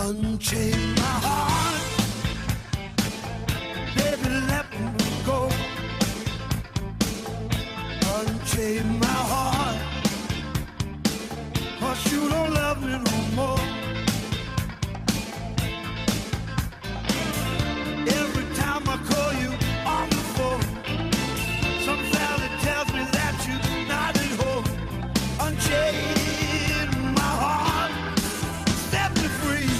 Unchain my heart, baby, let me go. Unchain my heart, 'cause you don't love me no more. Every time I call you on the phone, some fella tells me that you're not at home. Unchain my heart, set me free.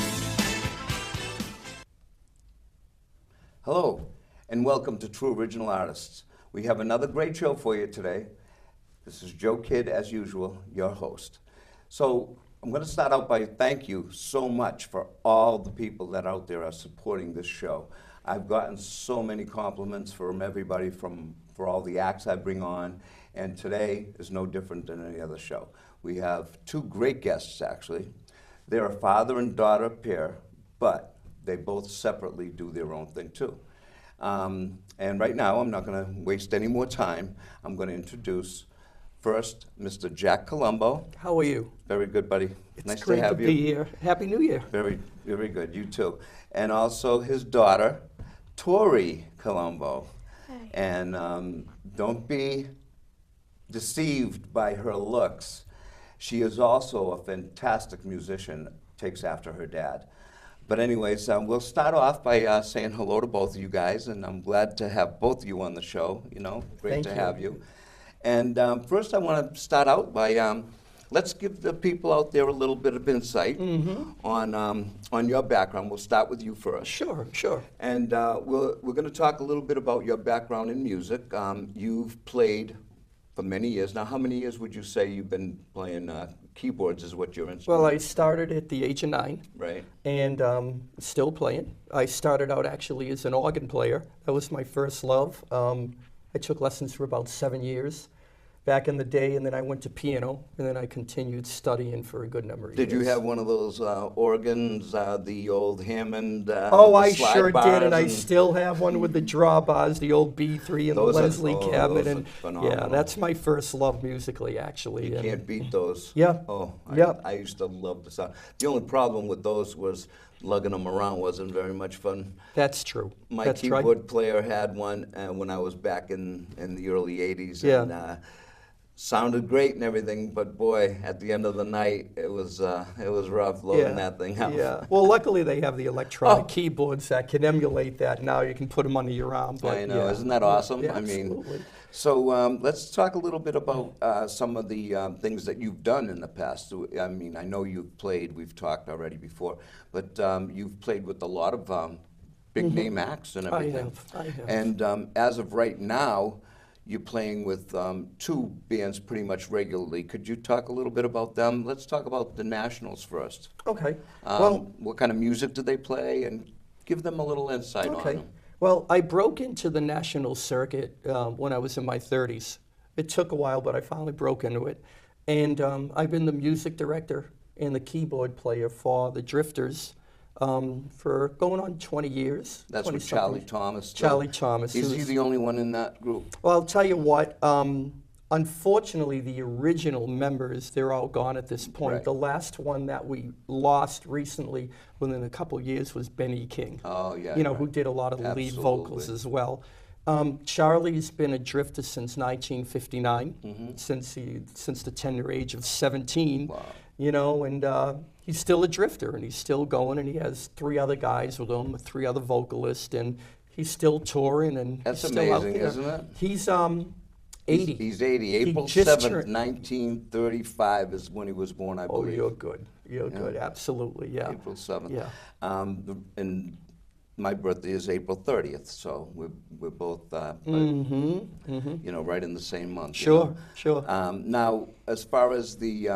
Hello, and welcome to True Original Artists. We have another great show for you today. This is Joe Kidd, as usual, your host. So I'm going to start out by thank you so much for all the people that out there are supporting this show. I've gotten so many compliments from everybody for all the acts I bring on, and today is no different than any other show. We have two great guests, actually. They're a father and daughter pair, but they both separately do their own thing too. And right now, I'm not going to waste any more time. I'm going to introduce first Mr. Jack Colombo. How are you? Very good, buddy. It's nice great to have you. Be here. Happy New Year. Very, very good. You too. And also his daughter, Tori Colombo. Hi. And don't be deceived by her looks. She is also a fantastic musician, takes after her dad. But anyways, we'll start off by saying hello to both of you guys, and I'm glad to have both of you on the show. You know, great Thank to you. have you. And first I want to start out by, let's give the people out there a little bit of insight on your background. We'll start with you first. Sure, sure. And we're going to talk a little bit about your background in music. You've played for many years. Now, how many years would you say you've been playing keyboards is what your instrument? Well, I started at the age of 9. Right. And still playing. I started out actually as an organ player. That was my first love. I took lessons for about 7 years back in the day, and then I went to piano, and then I continued studying for a good number of years. Did you have one of those organs, the old Hammond? Oh, the I slide sure bars did, and I still have one with the drawbars, the old B3 and the Those are- Leslie oh, cabinet. those are And phenomenal. yeah, that's my first love musically, actually. You and can't beat those. Yeah. Oh, Yeah. I used to love the sound. The only problem with those was lugging them around wasn't very much fun. That's true. My That's right. keyboard player had one when I was back in the early 80s. Yeah. And, sounded great and everything, but boy, at the end of the night, it was rough loading that thing out. Yeah. Well, luckily they have the electronic Oh. keyboards that can emulate that. Now you can put them under your arm. But I know, yeah. isn't that awesome? Yeah, I mean, absolutely. so let's talk a little bit about some of the things that you've done in the past. I mean, I know you've played, we've talked already before, but you've played with a lot of big name acts and everything. I have. And as of right now, you're playing with two bands pretty much regularly. Could you talk a little bit about them? Let's talk about the Nationals first. Okay. Well, What kind of music do they play? And give them a little insight on okay. them. Well, I broke into the national circuit when I was in my 30s. It took a while, but I finally broke into it. And I've been the music director and the keyboard player for the Drifters for going on 20 years. That's 20 with Charlie something. Thomas. still. Charlie Thomas. Is who's- he the only one in that group? Well, I'll tell you what. Unfortunately, the original members, they're all gone at this point. Right. The last one that we lost recently, within a couple of years, was Benny King. Oh, yeah. You know, right. who did a lot of the lead vocals Absolutely. as well. Charlie's been a drifter since 1959, since the tender age of 17. Wow. You know, and he's still a drifter, and he's still going, and he has 3 other guys with him, 3 other vocalists, and he's still touring, and That's he's still amazing, out there. isn't it? He's 80. He's 80. He April just 7th, turned- 1935 is when he was born, I Oh, believe. you're good. You're Yeah. good. Absolutely, yeah. April 7th. Yeah. And my birthday is April 30th, so we're both, you know, right in the same month. you Sure, know. sure. Now, as far as the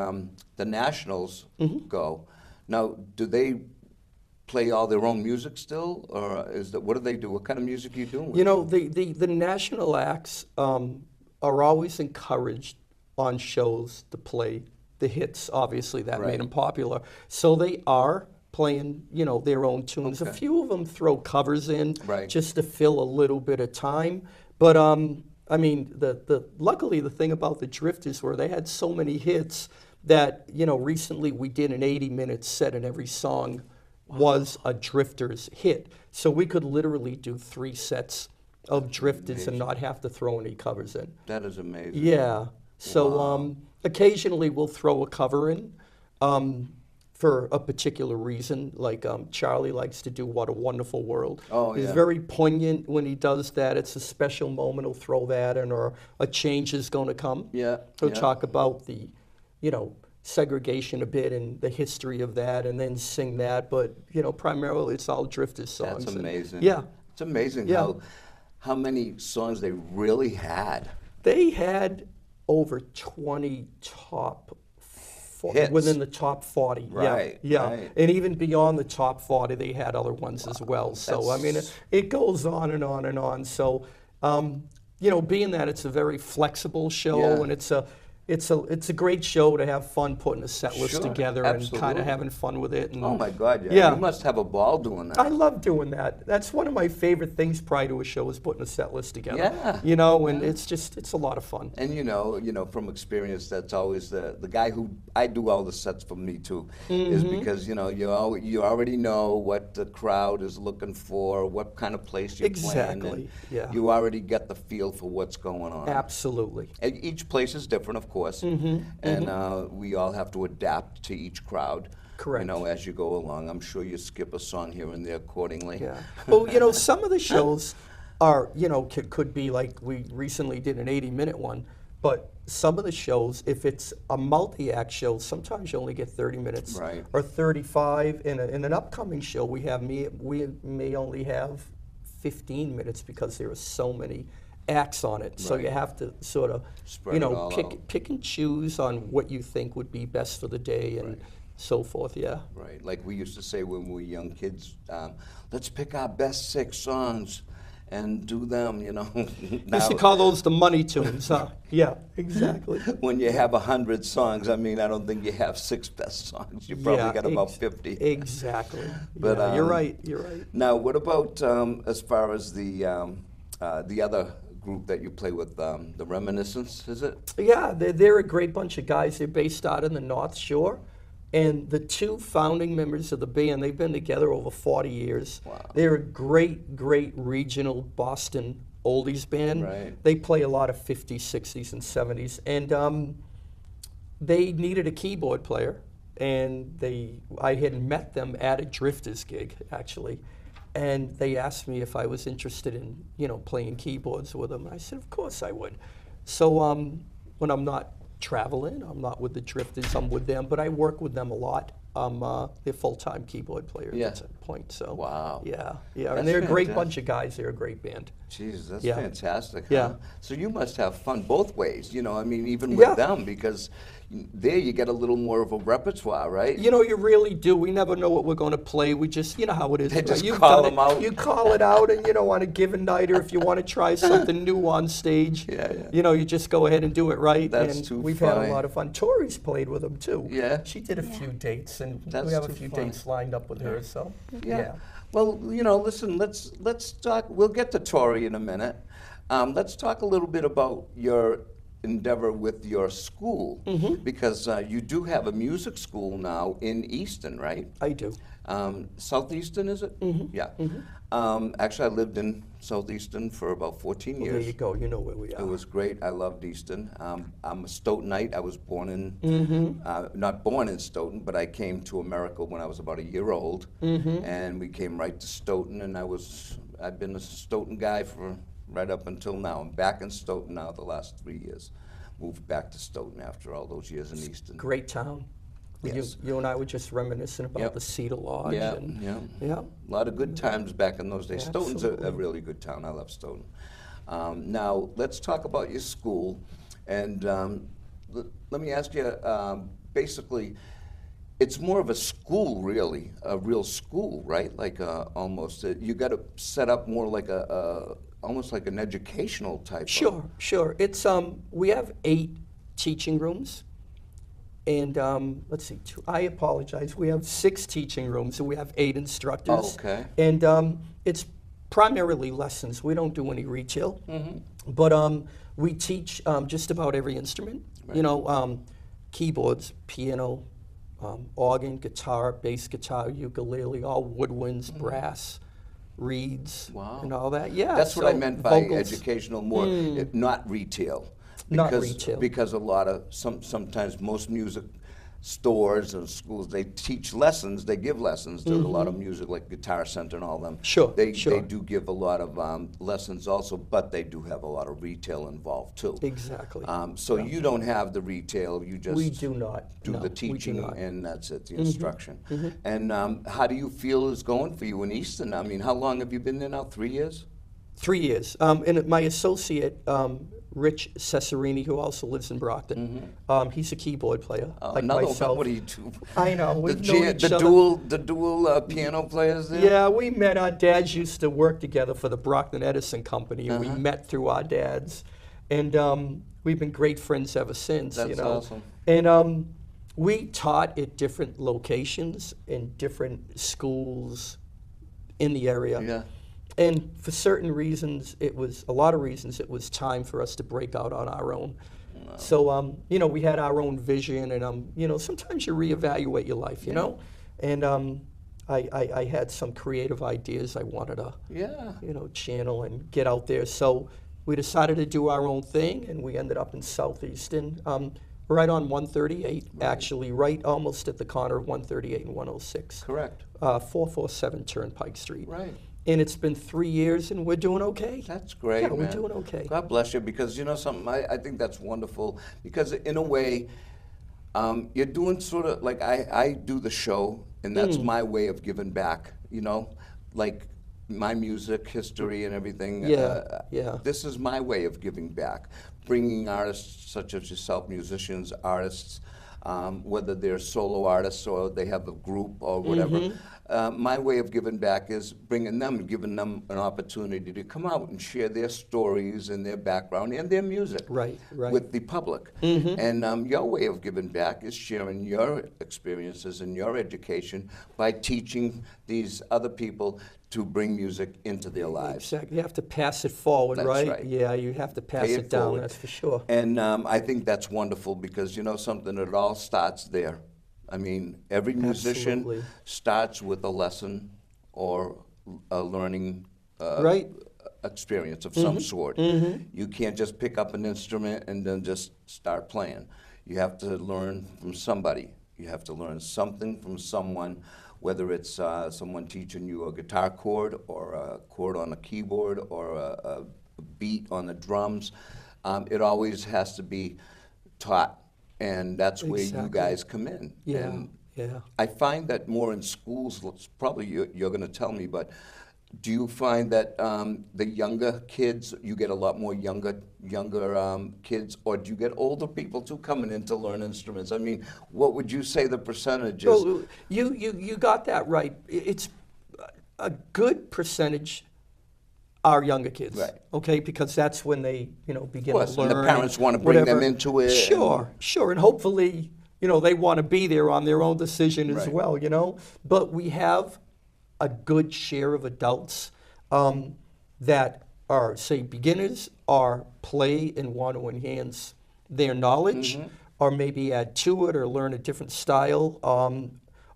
Nationals go, now do they play all their own music still, or what do they do? What kind of music are you doing? You know, the national acts are always encouraged on shows to play the hits, obviously, that Right. made them popular. So they are playing, you know, their own tunes. Okay. A few of them throw covers in Right. just to fill a little bit of time. But I mean, luckily the thing about the Drifters were they had so many hits that, you know, recently we did an 80-minute set and every song, was a Drifters hit. So we could literally do 3 sets of Drifters and not have to throw any covers in. That is amazing. Yeah. So occasionally we'll throw a cover in for a particular reason. Like Charlie likes to do "What a Wonderful World." Oh, He's yeah. very poignant when he does that. It's a special moment. He'll throw that in, or a change is going to come. Yeah. He'll yeah. talk about the, segregation a bit and the history of that, and then sing that. But primarily it's all Drifters songs. That's amazing. Yeah. It's amazing Yeah. how many songs they really had. They had over 20 top Hits. within the top 40. Right, Yeah. right. And even beyond the top 40, they had other ones as well. So, I mean, it goes on and on and on. So, being that it's a very flexible show, Yeah. and it's a great show to have fun putting a set list Sure, together and kind absolutely. of having fun with it. And Oh my God, yeah. Yeah. You must have a ball doing that. I love doing that. That's one of my favorite things prior to a show, is putting a set list together. Yeah. And it's a lot of fun. And from experience, that's always the guy who I do all the sets for me too, is because you already know what the crowd is looking for, what kind of place you're playing. Exactly, And yeah. You already get the feel for what's going on. Absolutely. And each place is different, of course, and we all have to adapt to each crowd. Correct. As you go along, I'm sure you skip a song here and there accordingly. Yeah. Well, some of the shows are, could be like we recently did an 80-minute one, but some of the shows, if it's a multi-act show, sometimes you only get 30 minutes Right. or 35. In an upcoming show, we may only have 15 minutes because there are so many acts on it. So Right. you have to sort of, Spread it all out. pick and choose on what you think would be best for the day and so forth. Yeah. Right, like we used to say when we were young kids, let's pick our best 6 songs and do them, Used to call those the money tunes, huh? Yeah, exactly. When you have 100 songs, I don't think you have 6 best songs. You probably got about 50. Exactly. But, Yeah, you're right. You're right. Now, what about as far as the other group that you play with, the Reminiscence, is it? Yeah, they're a great bunch of guys. They're based out in the North Shore. And the 2 founding members of the band, they've been together over 40 years. Wow. They're a great, great regional Boston oldies band. Right. They play a lot of 50s, 60s, and 70s. And they needed a keyboard player. And I had met them at a Drifters gig, actually. And they asked me if I was interested in, playing keyboards with them. And I said, of course I would. So when I'm not traveling, I'm not with the Drifters, I'm with them, but I work with them a lot. I'm their full-time keyboard player Yeah. at that point. So Wow. Yeah. That's And they're a great fantastic. bunch of guys. They're a great band. Jesus, that's Yeah. fantastic. Yeah. Huh? So you must have fun both ways, even with Yeah. them, because there you get a little more of a repertoire, right? You really do. We never know what we're going to play. We just, how it is. They right? just You've call done them it. out. You call it out, and on a given night, or if you want to try something new on stage, Yeah. you just go ahead and do it right. That's and too we've had funny. a lot of fun. Tori's played with them too. Yeah. She did a few dates, and That's we have a too few funny. dates lined up with her. So Yeah. Well, listen, let's talk. We'll get to Tori in a minute. Let's talk a little bit about your endeavor with your school, because you do have a music school now in Easton, right? I do. Southeastern, is it? Yeah. Actually, I lived in Southeastern for about 14 Well, years. there you go. You know where we are. It was great. I loved Easton. I'm a Stoughtonite. I was born in, not born in Stoughton, but I came to America when I was about a year old, and we came right to Stoughton, and I've been a Stoughton guy for right up until now. I'm back in Stoughton now the last 3 years. Moved back to Stoughton after all those years in Easton. Great town. Yes. You and I were just reminiscing about Yep. the Cedar Lodge. Yeah, and, yeah. yeah. A lot of good times back in those days. Yeah, Stoughton's a absolutely. really good town. I love Stoughton. Now, let's talk about your school. And let me ask you, basically, it's more of a school, really, a real school, right? Like almost, you got to set up more like almost like an educational type. Sure. It's we have 8 teaching rooms. And let's see, I apologize. We have 6 teaching rooms, and we have 8 instructors. Oh, okay. And it's primarily lessons. We don't do any retail, but we teach just about every instrument. Right. Keyboards, piano, organ, guitar, bass guitar, ukulele, all woodwinds, brass, reeds, Wow. and all that. Yeah, That's what I so meant by vocals. educational, more not retail. Not Because, retail. because a lot of sometimes most music stores and schools, they teach lessons. They give lessons to a lot of music, like Guitar Center and all them. Sure, They sure. do give a lot of lessons also, but they do have a lot of retail involved too. Exactly. So you don't have the retail. You just We do not. do No, the we do teaching, not. and that's it, the instruction. And how do you feel is going for you in Easton? I mean, how long have you been there now? 3 years? 3 years. And my associate, Rich Cesarini, who also lives in Brockton, he's a keyboard player, like Another myself. What do you do? I know. The, We've known each other. the dual piano players there? Yeah, we met. Our dads used to work together for the Brockton Edison Company, and we Uh-huh. met through our dads. And we've been great friends ever since. That's you know. awesome. And we taught at different locations in different schools in the area. Yeah. And for certain reasons, a lot of reasons, it was time for us to break out on our own. So, you know, we had our own vision, and, you know, sometimes you reevaluate your life, you know? And I had some creative ideas I wanted to, Yeah. you know, channel and get out there. So we decided to do our own thing, and we ended up in Southeastern, right on 138, actually, right almost at the corner of 138 and 106. Correct. 447 Turnpike Street. Right. And it's been 3 years, and we're doing okay. That's great, Yeah, man. we're doing okay. God bless you, because you know something, I think that's wonderful, because in a way, you're doing sort of, like I do the show, and that's my way of giving back, you know, like my music, history, and everything. Yeah, yeah. This is my way of giving back, bringing artists such as yourself, musicians, artists, whether they're solo artists or they have a group or whatever. My way of giving back is bringing them, giving them an opportunity to come out and share their stories and their background and their music Right, right. with the public. And your way of giving back is sharing your experiences and your education by teaching these other people to bring music into their lives. Exactly. You have to pass it forward, That's right? right. Yeah, you have to pass Pay it down, forward. that's for sure. And I think that's wonderful, because you know something, it all starts there. I mean, every musician Absolutely. starts with a lesson or a learning Right. experience of some sort. You can't just pick up an instrument and then just start playing. You have to learn from somebody. You have to learn something from someone, whether it's someone teaching you a guitar chord or a chord on a keyboard or a beat on the drums. It always has to be taught, and that's where you Exactly. guys come in. Yeah, And yeah. I find that more in schools, probably you're going to tell me, but do you find that the younger kids, you get a lot more younger kids, or do you get older people too coming in to learn instruments? I mean, what would you say the percentage is? So you got that right. It's a good percentage are younger kids, Right. okay? Because that's when they, you know, begin Of course, to and learn. the parents want to bring them whatever. into it. Sure, sure, and hopefully, you know, they want to be there on their own decision as Right. well, you know? But we have a good share of adults that are, say, beginners or play and want to enhance their knowledge or maybe add to it or learn a different style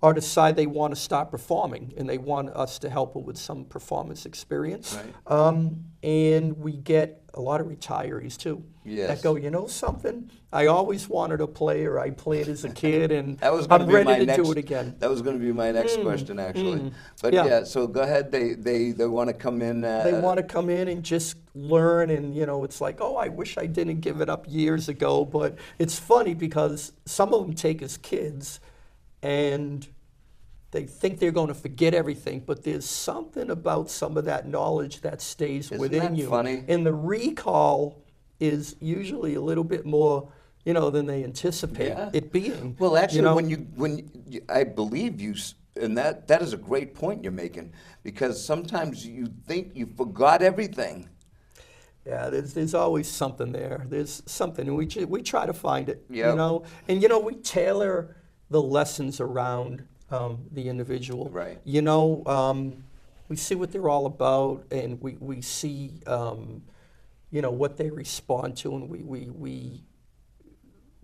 or decide they want to start performing and they want us to help them with some performance experience. Right. And we get a lot of retirees too. Yes. That go, you know something? I always wanted to play, or I played as a kid, and That was gonna I'm be my ready to next, do it again. That was going to be my next question, actually. But Yeah. yeah, so go ahead. They want to come in. They want to come in and just learn, and you know, it's like, oh, I wish I didn't give it up years ago. But it's funny because some of them take as kids, and they think they're going to forget everything, but there's something about some of that knowledge that stays Isn't within that you. funny? And the recall is usually a little bit more, you know, than they anticipate Yeah. it being. Well, actually, you know? when you, I believe you, and that is a great point you're making, because sometimes you think you forgot everything. Yeah, there's always something there. There's something, and we try to find it. Yep. You know, and you know, we tailor the lessons around the individual. Right. You know, we see what they're all about, and we see, you know, what they respond to, and we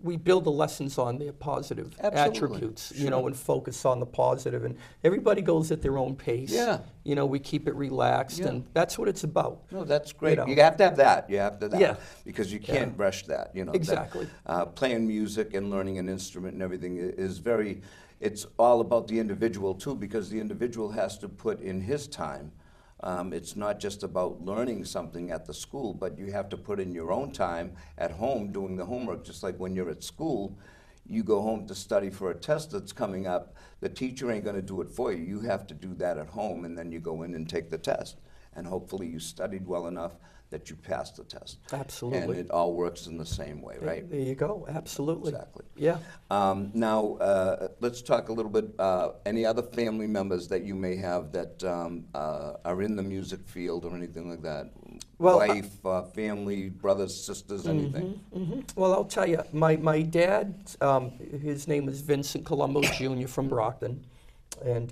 we build the lessons on their positive attributes, you know, and focus on the positive. And everybody goes at their own pace. Yeah. You know, we keep it relaxed, and that's what it's about. No, that's great. know. You have to have that. You have to that. Yeah. Because you can't rush that. You know. Exactly. Playing music and learning an instrument and everything is very. It's all about the individual too, because the individual has to put in his time. It's not just about learning something at the school, but you have to put in your own time at home doing the homework. Just like when you're at school, you go home to study for a test that's coming up. The teacher ain't going to do it for you. You have to do that at home, and then you go in and take the test. And hopefully you studied well enough that you passed the test. Absolutely. And it all works in the same way, right? There you go. Absolutely. Exactly. Yeah. Now, let's talk a little bit, any other family members that you may have that are in the music field or anything like that? Well, wife, family, brothers, sisters, anything? Well, I'll tell you, my dad, his name is Vincent Colombo Jr. from Brockton, and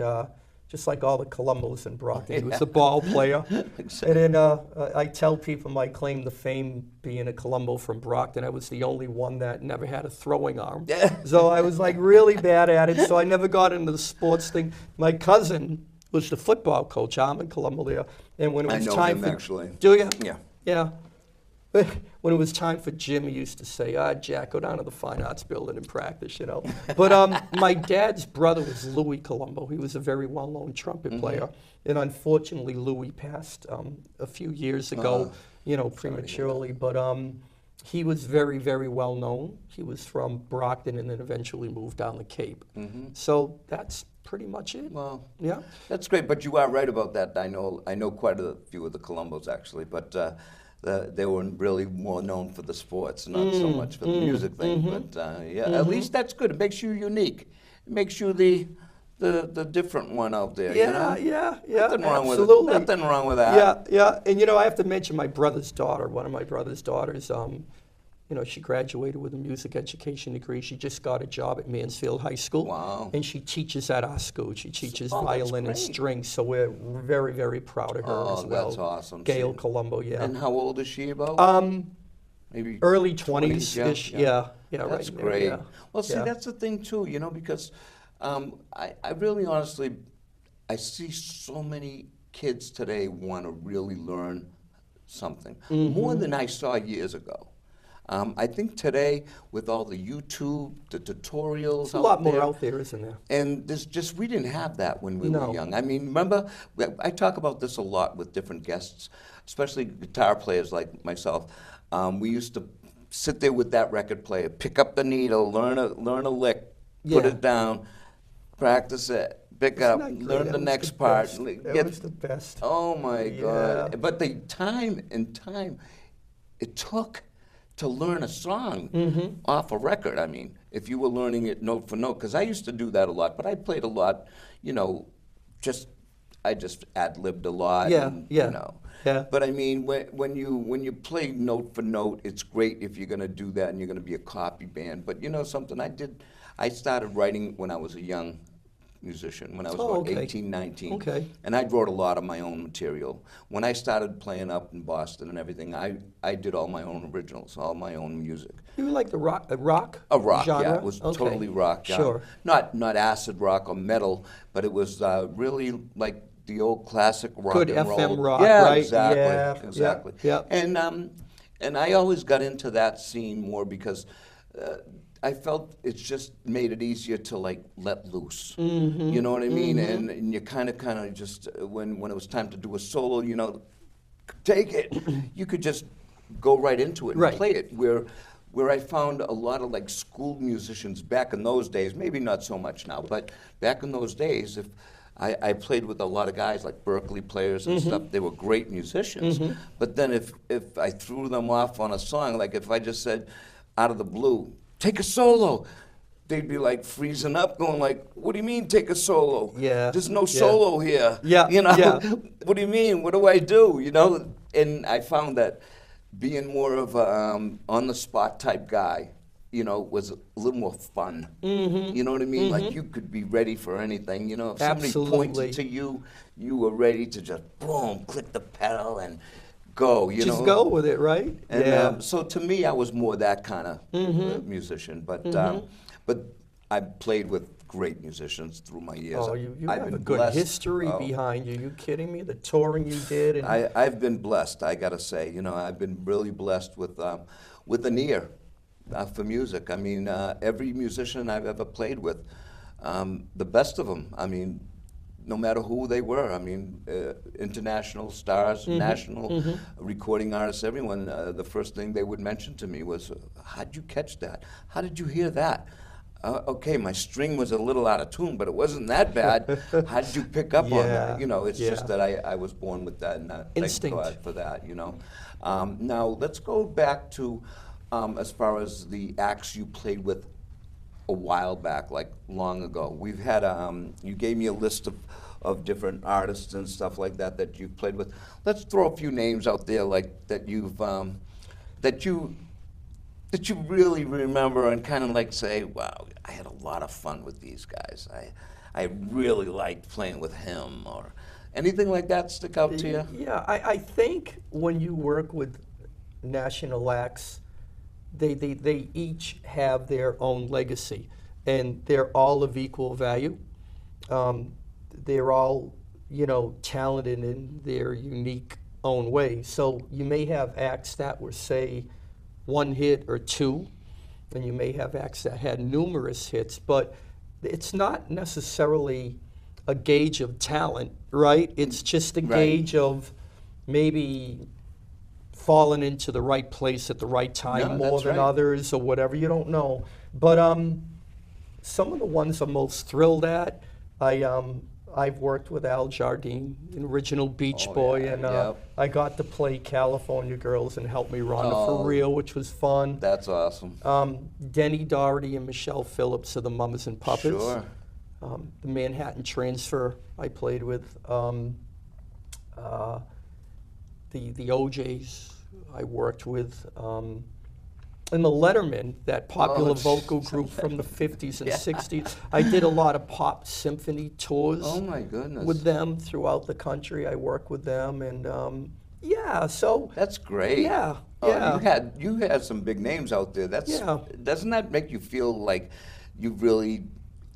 just like all the Colombos in Brockton, he was a ball player. Exactly. And then I tell people my claim to fame being a Colombo from Brockton, I was the only one that never had a throwing arm. So I was like really bad at it, so I never got into the sports thing. My cousin was the football coach, Armin Colombo there, and when it was I know time him, for actually. Do you? Yeah. Yeah. When it was time for gym, he used to say, Jack, go down to the Fine Arts Building and practice, you know. But my dad's brother was Louis Colombo. He was a very well-known trumpet player. And unfortunately, Louis passed a few years ago, you know, prematurely. But he was very, very well-known. He was from Brockton and then eventually moved down the Cape. So that's pretty much it. Well, yeah. That's great, but you are right about that. I know quite a few of the Colombos, actually, but they were really more known for the sports, not so much for the music thing. But at least that's good. It makes you unique. It makes you the different one out there. Yeah, you know? yeah, Nothing wrong with absolutely. it. Nothing wrong with that. Yeah. And you know, I have to mention my brother's daughter. One of my brother's daughters. You know, she graduated with a music education degree. She just got a job at Mansfield High School. Wow. And she teaches at our school. She teaches that's violin and great. strings. So we're very, very proud of her as well. That's awesome. Gail Colombo, yeah. And how old is she about? Maybe early 20s-ish. Yeah, That's right there, great. yeah. Well, see, Yeah. that's the thing too, you know, because I really honestly, I see so many kids today want to really learn something more than I saw years ago. I think today, with all the YouTube, the tutorials, There's a lot more out there, isn't there? and there's just, we didn't have that when we No. were young. I mean, remember, I talk about this a lot with different guests, especially guitar players like myself. We used to sit there with that record player, pick up the needle, learn a lick, put Yeah. it down, practice it, pick Isn't up, that great? learn That the was next the part. best. That get- was the best. Oh my Yeah. God. But the time it took to learn a song off a record. I mean, if you were learning it note for note, because I used to do that a lot, but I played a lot, you know, I just ad-libbed a lot. Yeah, and, yeah, You know. yeah. But I mean, when you play note for note, it's great if you're going to do that and you're going to be a copy band. But you know something, I started writing when I was a young musician, when I was about okay. 18, 19. Okay. And I wrote a lot of my own material. When I started playing up in Boston and everything, I did all my own originals, all my own music. You were like the rock A rock, genre? yeah. It was Okay. totally rock. Sure. Not acid rock or metal, but it was really like the old classic rock Good and FM roll. rock, yeah, right? Exactly. Yeah, Exactly. yeah. And I always got into that scene more because I felt it's just made it easier to like let loose. You know what I mean? And you kind of just when it was time to do a solo, you know, take it. You could just go right into it and Right. play it. Where I found a lot of like school musicians back in those days, maybe not so much now, but back in those days, if I played with a lot of guys like Berkeley players and stuff. They were great musicians. But then if I threw them off on a song, like if I just said out of the blue, take a solo, they'd be like freezing up, going like, what do you mean take a solo? Yeah. There's no Yeah. solo here. Yeah, You know, yeah. what do you mean? What do I do? You know, and I found that being more of a on-the-spot type guy, you know, was a little more fun. You know what I mean? Like you could be ready for anything. You know, if somebody Absolutely. pointed to you, you were ready to just boom, click the pedal and go, you know. Just go with it, right? And yeah. so to me, I was more that kind of musician. But I played with great musicians through my years. Oh, you I've have been a good blessed. history Oh, behind you. You kidding me? The touring you did. And I've been blessed, I gotta say. You know, I've been really blessed with an ear for music. I mean, every musician I've ever played with, the best of them. I mean, no matter who they were. I mean, international stars, national recording artists, everyone, the first thing they would mention to me was, how'd you catch that? How did you hear that? Okay, my string was a little out of tune, but it wasn't that bad. How did you pick up on that? You know, it's just that I was born with that, and thank Instinct. God for that, you know. Now, let's go back to as far as the acts you played with a while back, like long ago. We've had, you gave me a list of different artists and stuff like that that you've played with. Let's throw a few names out there, like that you've, that you really remember and kind of like say, wow, I had a lot of fun with these guys. I really liked playing with him, or anything like that stick out to you? Yeah, I think when you work with national acts, they each have their own legacy, and they're all of equal value. They're all, you know, talented in their unique own way. So you may have acts that were, say, one hit or two, and you may have acts that had numerous hits, but it's not necessarily a gauge of talent, right? It's just a gauge of maybe falling into the right place at the right time more than others or whatever. You don't know. But some of the ones I'm most thrilled at, I've worked with Al Jardine, an original Beach Boy, and I got to play California Girls and Help Me Rhonda for Real, which was fun. That's awesome. Denny Doherty and Michelle Phillips of the Mamas and Puppets. Sure. The Manhattan Transfer I played with. The OJs I worked with. And the Letterman, that popular vocal group from the 50s and 60s. I did a lot of pop symphony tours my goodness. with them throughout the country. I worked with them, and so. That's great. Yeah, You had some big names out there. Doesn't that make you feel like you've really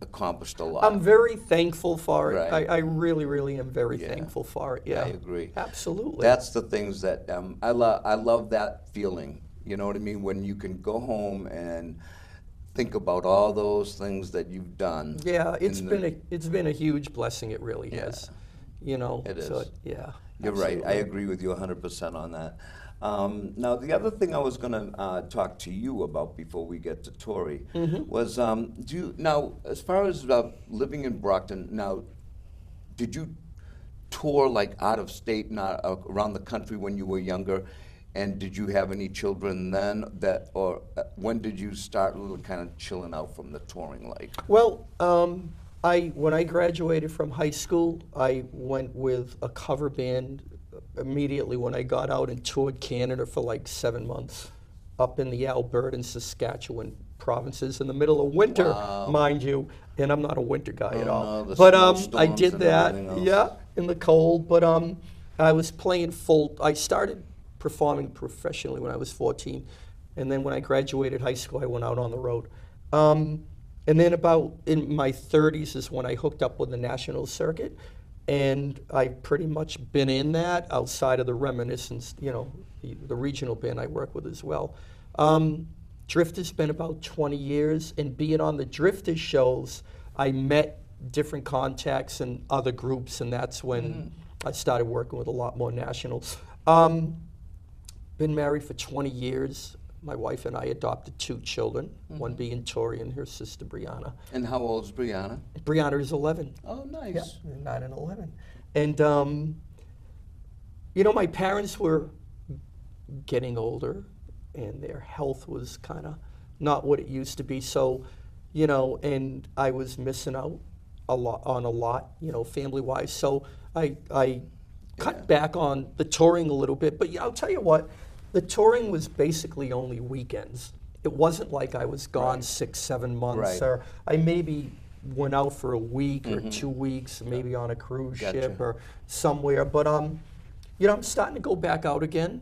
accomplished a lot? I'm very thankful for it. Right. I really, really am very thankful for it. Yeah, I agree. Absolutely. That's the things that I love that feeling. You know what I mean? When you can go home and think about all those things that you've done. Yeah, it's been a huge blessing. It really has. You know. It is. So, yeah. You're right. I agree with you 100% on that. Now, the other thing I was going to talk to you about before we get to Tori was, now, as far as living in Brockton, now, did you tour like out of state, not around the country when you were younger? And did you have any children then, or when did you start kind of chilling out from the touring like? Well, when I graduated from high school, I went with a cover band immediately when I got out and toured Canada for like 7 months, up in the Alberta and Saskatchewan provinces in the middle of winter, mind you. And I'm not a winter guy at all. No, but I did that, in the cold. But I was playing I started performing professionally when I was 14, and then when I graduated high school, I went out on the road. And then about in my 30s is when I hooked up with the national circuit, and I've pretty much been in that outside of the Reminiscence, you know, the regional band I work with as well. Drifter's been about 20 years, and being on the Drifter shows, I met different contacts and other groups, and that's when I started working with a lot more nationals. Been married for 20 years. My wife and I adopted 2 children, one being Tori and her sister Brianna. And how old is Brianna? Brianna is 11. Oh, nice. Yeah, 9 and 11. And, you know, my parents were getting older, and their health was kind of not what it used to be. So, you know, and I was missing out a lot, you know, family-wise. So I cut back on the touring a little bit. But I'll tell you what, the touring was basically only weekends. It wasn't like I was gone 6, 7 months, or I maybe went out for a week or 2 weeks, maybe on a cruise ship or somewhere. But I'm starting to go back out again,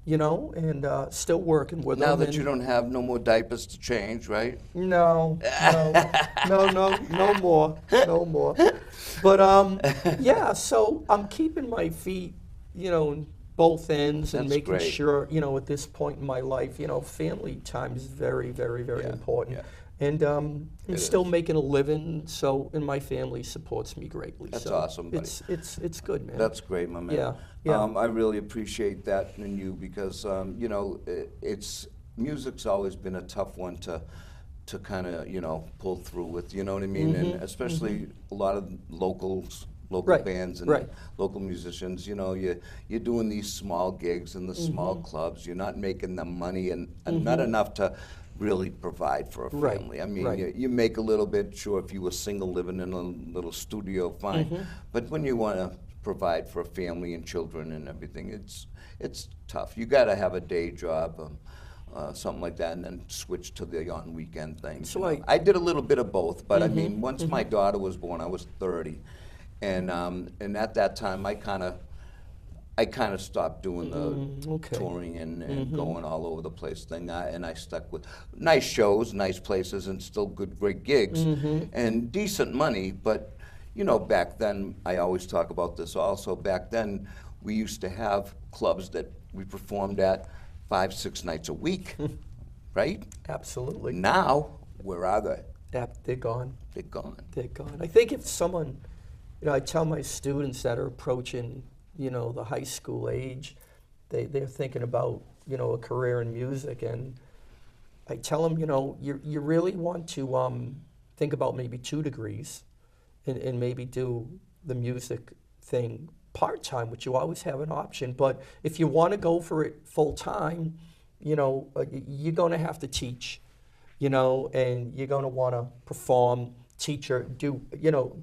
and still working with them. Now that and you don't have no more diapers to change, right? No, no more, no more. But yeah, so I'm keeping my feet, in both ends and That's making great. sure, at this point in my life, family time is very, very, very Yeah, important. yeah. And I'm It still is. making a living, and my family supports me greatly. That's so awesome, buddy. It's good, man. That's great, my man. Yeah, yeah. I really appreciate that in you because, it's music's always been a tough one to kind of, pull through with, you know what I mean? And especially a lot of local Right, bands and right. local musicians, you're doing these small gigs in the small clubs. You're not making the money and not enough to really provide for a Right, family. I mean, right. you make a little bit, sure, if you were single living in a little studio, fine. But when you want to provide for a family and children and everything, it's tough. You got to have a day job, something like that, and then switch to the on weekend things. So you know. I- I did a little bit of both, but I mean, once my daughter was born, I was 30, and at that time, I kind of stopped doing the okay. touring and going all over the place thing. And I stuck with nice shows, nice places, and still great gigs, and decent money. But back then, I always talk about this also. Back then, we used to have clubs that we performed at 5-6 nights a week, right? Absolutely. Now, where are they? They're gone. They're gone. They're gone. I think if someone, I tell my students that are approaching, the high school age, they're thinking about, a career in music, and I tell them, you really want to think about maybe 2 degrees, and maybe do the music thing part-time, which you always have an option. But if you want to go for it full-time, you're going to have to teach, and you're going to want to perform, teacher,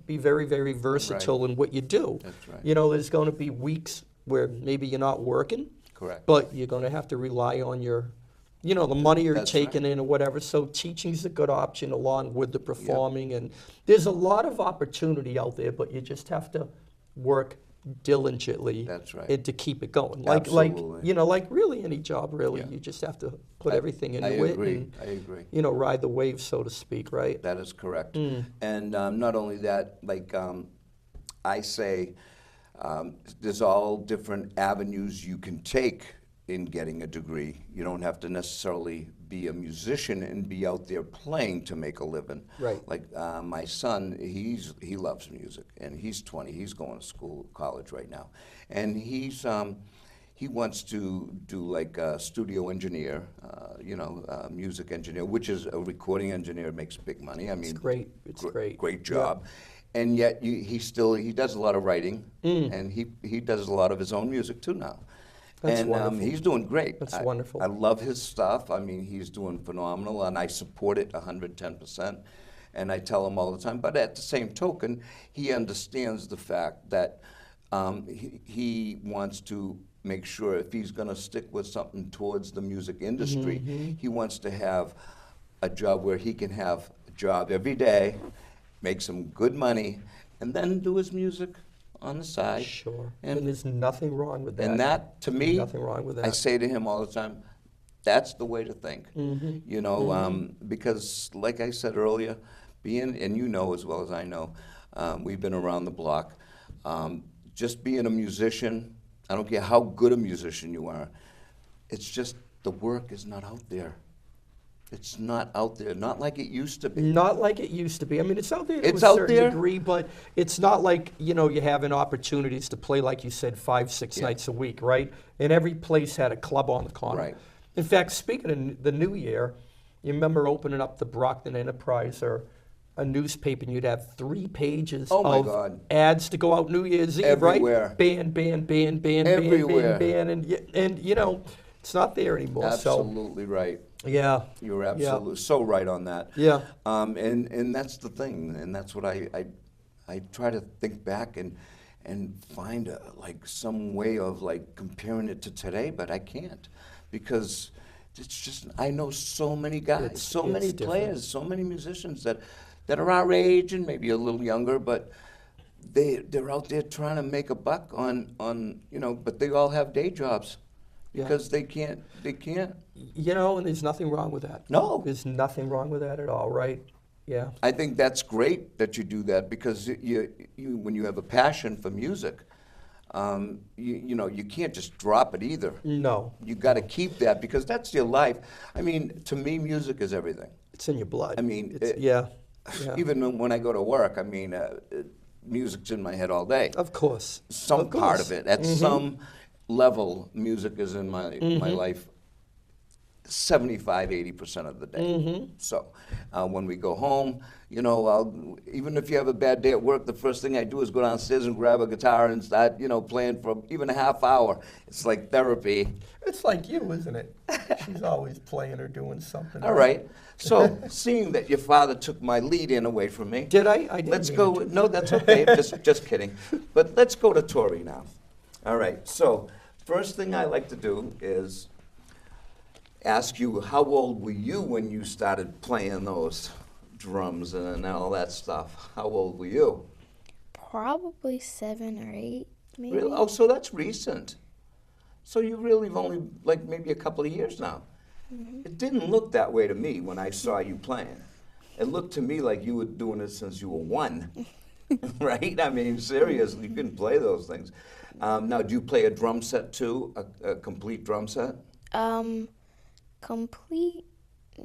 be very, very versatile in what you do. That's right. There's going to be weeks where maybe you're not working, Correct. but you're going to have to rely on your, the money you're That's taking right. in or whatever. So teaching's a good option along with the performing. And there's a lot of opportunity out there, but you just have to work diligently. That's right. And to keep it going. Absolutely. Like really any job, really. Yeah. You just have to put everything into I it. agree. And, I agree. ride the wave, so to speak, right? That is correct. And not only that, I say, there's all different avenues you can take in getting a degree. You don't have to necessarily be a musician and be out there playing to make a living. Right. Like my son, he loves music, and he's 20. He's going to college right now, and he wants to do like a studio engineer, music engineer, which is a recording engineer, makes big money. I mean, It's great. It's great. Great job. And yet he does a lot of writing, and he does a lot of his own music too now. That's and wonderful. He's doing great. That's wonderful. I love his stuff. I mean, he's doing phenomenal, and I support it 110%. And I tell him all the time. But at the same token, he understands the fact that he wants to make sure if he's going to stick with something towards the music industry, he wants to have a job where he can have a job every day, make some good money, and then do his music on the side. Sure. And there's nothing wrong with that. And that, to me, Nothing wrong with that. I say to him all the time, that's the way to think. Because like I said earlier, and you know as well as I know, we've been around the block. Just being a musician, I don't care how good a musician you are, it's just the work is not out there. It's not out there, not like it used to be. Not like it used to be. I mean, it's out there to It's a out certain there. degree, but it's not like, you're having opportunities to play, like you said, 5-6 nights a week, right? And every place had a club on the corner. Right. In fact, speaking of the new year, you remember opening up the Brockton Enterprise or a newspaper, and you'd have 3 pages Oh my of God. ads to go out New Year's Eve, Everywhere. right? Band, Everywhere. and it's not there anymore. Absolutely right. So, yeah. You're absolutely so right on that. Yeah. And that's the thing, and that's what I try to think back and find some way of comparing it to today, but I can't, because it's just I know so many guys, It's many different. players, so many musicians that are our age and maybe a little younger, but they're out there trying to make a buck on but they all have day jobs Yeah. because they can't. And there's nothing wrong with that. No. There's nothing wrong with that at all, right? Yeah. I think that's great that you do that because you when you have a passion for music, you can't just drop it either. No. You got to keep that because that's your life. I mean, to me, music is everything. It's in your blood. I mean, yeah. Even when I go to work, I mean, music's in my head all day. Of course. Some part of it, at some level, music is in my life 75-80% of the day. So when we go home, even if you have a bad day at work, the first thing I do is go downstairs and grab a guitar and start, playing for even a half hour. It's like therapy. It's like you, isn't it? She's always playing or doing something. All right. So seeing that your father took my lead-in away from me. Did I? I didn't. Let's mean go. to. No, that's okay. just kidding. But let's go to Tori now. All right. So first thing I like to do is ask you, how old were you when you started playing those drums and all that stuff? How old were you? Probably 7 or 8, maybe. Really? Oh, so that's recent. So you really have only like maybe a couple of years now. It didn't look that way to me when I saw you playing. It looked to me like you were doing it since you were 1, right? I mean, seriously, you couldn't play those things. Now, do you play a drum set too, a complete drum set? Complete,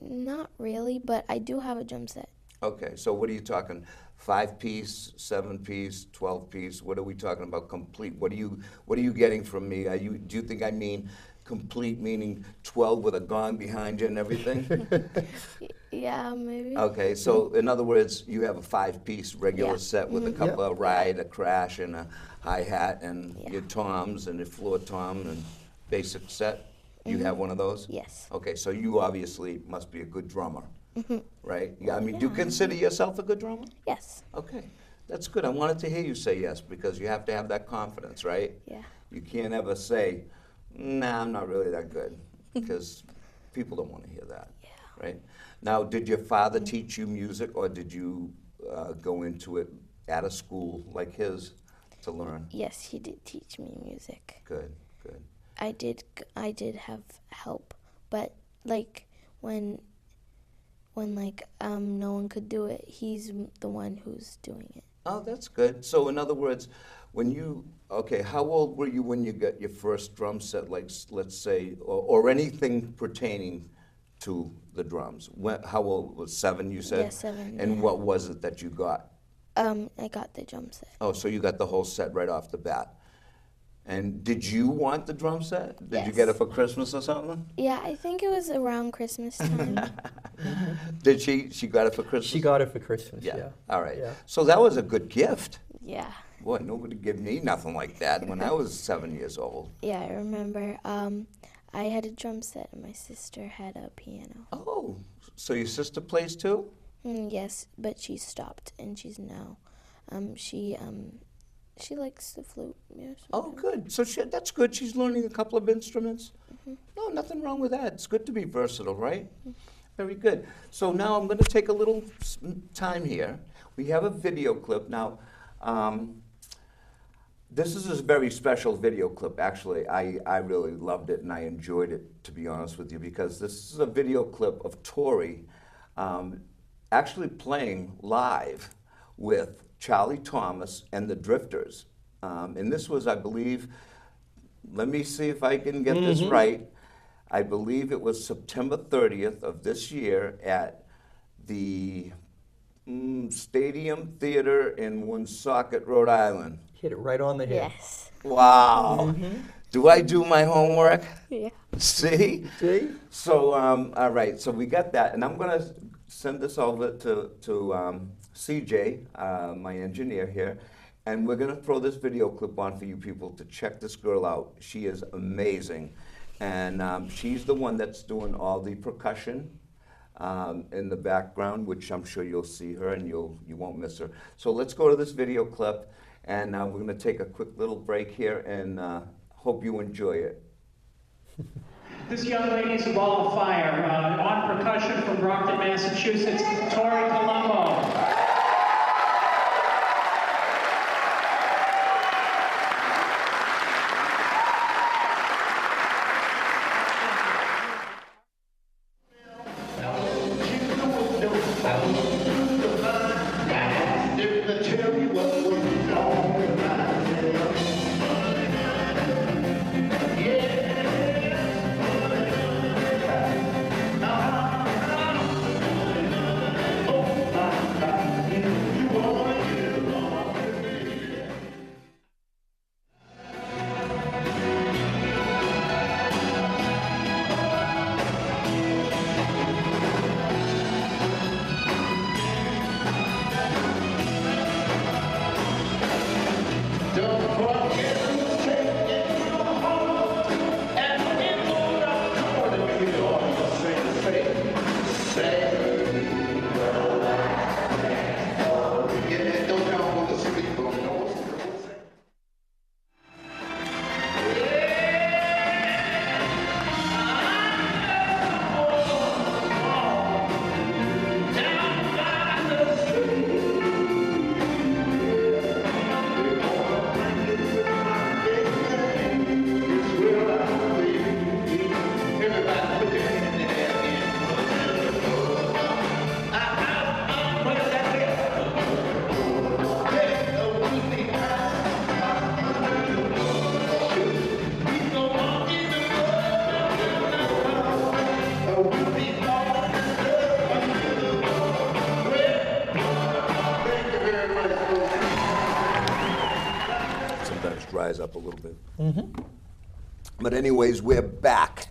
not really, but I do have a drum set. Okay, so what are you talking? 5-piece, 7-piece, 12-piece? What are we talking about? Complete? What are you getting from me? Do you think I mean complete, meaning 12 with a gong behind you and everything? Yeah, maybe. Okay, so in other words, you have a 5-piece regular Yeah. set with a couple of ride, a crash, and a hi-hat, and your toms and your floor tom and basic set. You have one of those? Yes. Okay, so you obviously must be a good drummer, right? Yeah, I mean, do you consider yourself a good drummer? Yes. Okay, that's good. I wanted to hear you say yes because you have to have that confidence, right? Yeah. You can't ever say, nah, I'm not really that good, because people don't want to hear that, right? Now, did your father teach you music, or did you go into it at a school like his to learn? Yes, he did teach me music. Good, good. I did have help, but like when no one could do it, he's the one who's doing it. Oh, that's good. So in other words, how old were you when you got your first drum set, like let's say, or anything pertaining to the drums? How old was 7, you said? Yeah, 7. And yeah. what was it that you got? I got the drum set. Oh, so you got the whole set right off the bat. And did you want the drum set? Did you get it for Christmas or something? Yeah, I think it was around Christmas time. Did she got it for Christmas? She got it for Christmas, yeah. All right. Yeah. So that was a good gift. Yeah. Boy, nobody gave me nothing like that when I was 7 years old. Yeah, I remember. I had a drum set and my sister had a piano. Oh, so your sister plays too? Yes, but she stopped and she's now, she likes the flute. Yeah, Oh, good. So that's good. She's learning a couple of instruments. No, nothing wrong with that. It's good to be versatile, right? Very good. So now I'm going to take a little time here. We have a video clip. Now, this is a very special video clip. Actually, I really loved it and I enjoyed it, to be honest with you, because this is a video clip of Tori actually playing live with Charlie Thomas and the Drifters. And this was, I believe, let me see if I can get this right. I believe it was September 30th of this year at the Stadium Theater in Woonsocket, Rhode Island. Hit it right on the head. Yes. Wow. Do I do my homework? Yeah. See? See? So, all right, so we got that. And I'm going to send this over to CJ, my engineer here. And we're going to throw this video clip on for you people to check this girl out. She is amazing. And she's the one that's doing all the percussion in the background, which I'm sure you'll see her and you won't miss her. So let's go to this video clip, and we're going to take a quick little break here, and hope you enjoy it. This young lady's a ball of fire. On percussion from Brockton, Massachusetts, Tori Colombo. rise up a little bit. But anyways, we're back,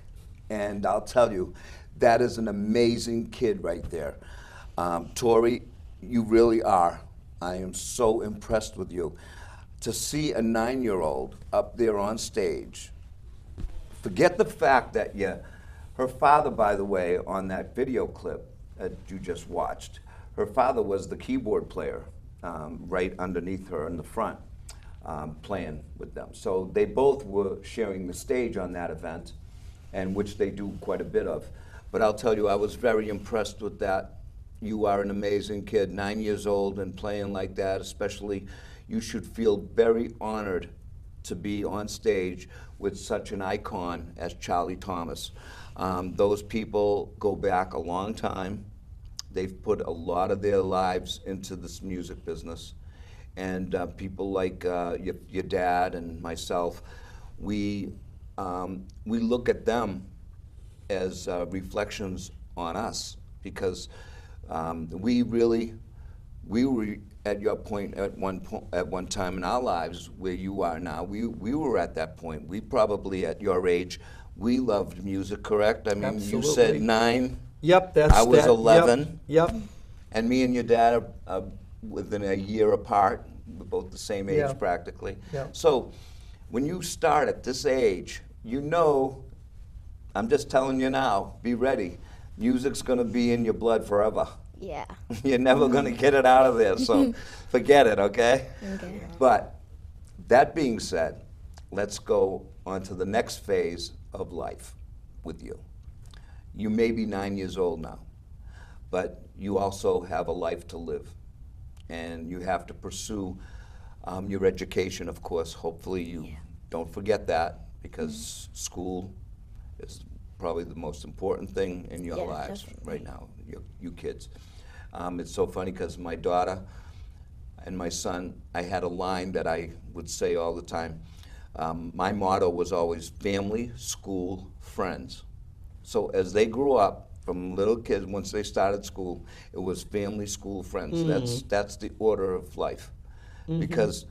and I'll tell you, that is an amazing kid right there. Tori, you really are. I am so impressed with you. To see a 9-year-old up there on stage, forget the fact that her father, by the way, on that video clip that you just watched, her father was the keyboard player right underneath her in the front, playing with them. So they both were sharing the stage on that event, and which they do quite a bit of. But I'll tell you, I was very impressed with that. You are an amazing kid, 9 years old and playing like that, especially. You should feel very honored to be on stage with such an icon as Charlie Thomas. Those people go back a long time. They've put a lot of their lives into this music business. And people like your dad and myself, we look at them as reflections on us, because we were at your point at one time in our lives where you are now. We were at that point. We probably at your age, we loved music, correct? I mean, Absolutely. you said 9. Yep, that's I was that. 11. Yep. And me and your dad are within a year apart. We're both the same age Yeah. practically. Yeah. So when you start at this age, you know, I'm just telling you now, be ready. Music's gonna be in your blood forever. Yeah. You're never gonna get it out of there, so forget it, okay? Okay. But that being said, let's go on to the next phase of life with you. You may be 9 years old now, but you also have a life to live. And you have to pursue your education, of course. Hopefully you don't forget that, because school is probably the most important thing in your Yeah, lives definitely. right now, you kids. It's so funny because my daughter and my son, I had a line that I would say all the time. My motto was always family, school, friends. So as they grew up, from little kids, once they started school, it was family, school, friends. That's the order of life. Because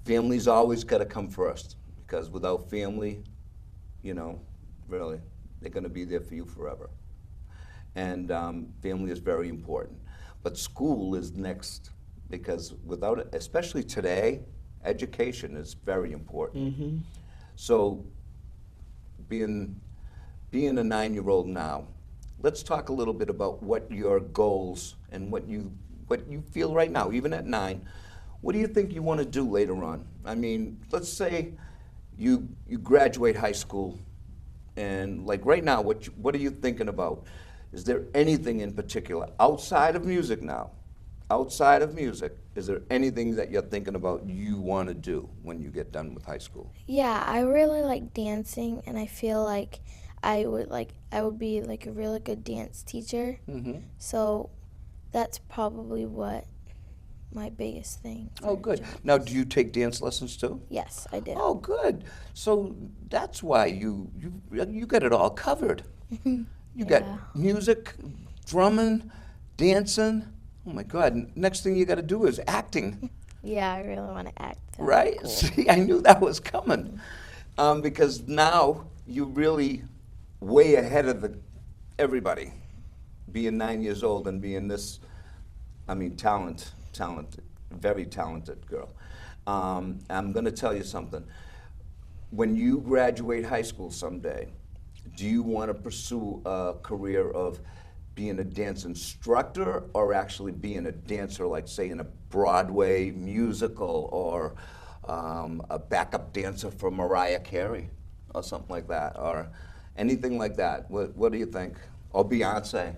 family's always got to come first. Because without family, you know, really, they're going to be there for you forever. And family is very important. But school is next, because without it, especially today, education is very important. So being a 9-year-old now, let's talk a little bit about what your goals and what you feel right now, even at 9. What do you think you want to do later on? I mean, let's say you graduate high school, and like right now, what are you thinking about? Is there anything in particular outside of music now? Outside of music, is there anything that you're thinking about you want to do when you get done with high school? Yeah, I really like dancing, and I feel like I would be like a really good dance teacher. So that's probably what my biggest thing. Oh, for good. job Now, is. do you take dance lessons too? Yes, I do. Oh, good. So that's why you got it all covered. You got Yeah. music, drumming, dancing. Oh my God! Next thing you got to do is acting, Yeah, I really want to act. That'd be right? cool. See, I knew that was coming, because now you're really way ahead of everybody, being 9 years old and being this. I mean, talented, very talented girl. I'm going to tell you something. When you graduate high school someday, do you want to pursue a career of being a dance instructor, or actually being a dancer, like say in a Broadway musical, or a backup dancer for Mariah Carey or something like that, or anything like that? What do you think? Or Beyonce?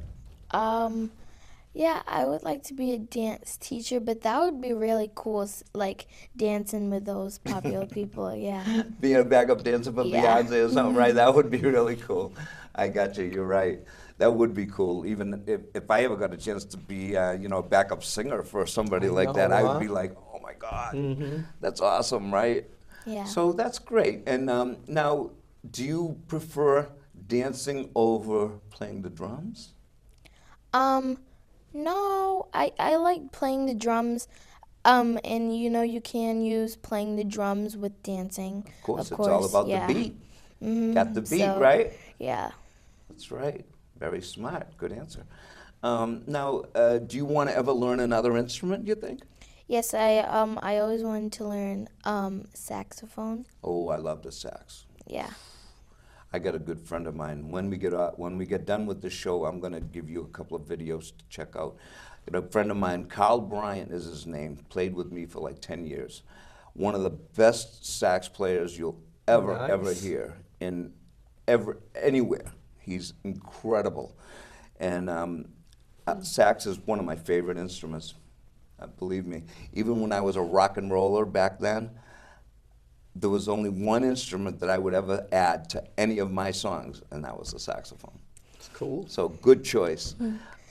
Yeah, I would like to be a dance teacher, but that would be really cool, like dancing with those popular people. Yeah. Being a backup dancer for Yeah. Beyonce or something, right? That would be really cool. I got you. You're right. That would be cool. Even if I ever got a chance to be, a backup singer for somebody I like know, that, I would huh? be like, oh my God, that's awesome, right? Yeah. So that's great. And now, do you prefer dancing over playing the drums? No, I like playing the drums. And you can use playing the drums with dancing. Of course, it's all about yeah. the beat. Mhm, Got the beat, so, right? Yeah. That's right. Very smart. Good answer. Now, do you want to ever learn another instrument, you think? Yes, I always wanted to learn saxophone. Oh, I love the sax. Yeah. I got a good friend of mine. When we get done with the show, I'm going to give you a couple of videos to check out. I got a friend of mine, Carl Bryant is his name, played with me for like 10 years. One of the best sax players you'll ever hear anywhere. He's incredible. And sax is one of my favorite instruments. Believe me, even when I was a rock and roller back then, there was only one instrument that I would ever add to any of my songs, and that was the saxophone. It's cool. So good choice.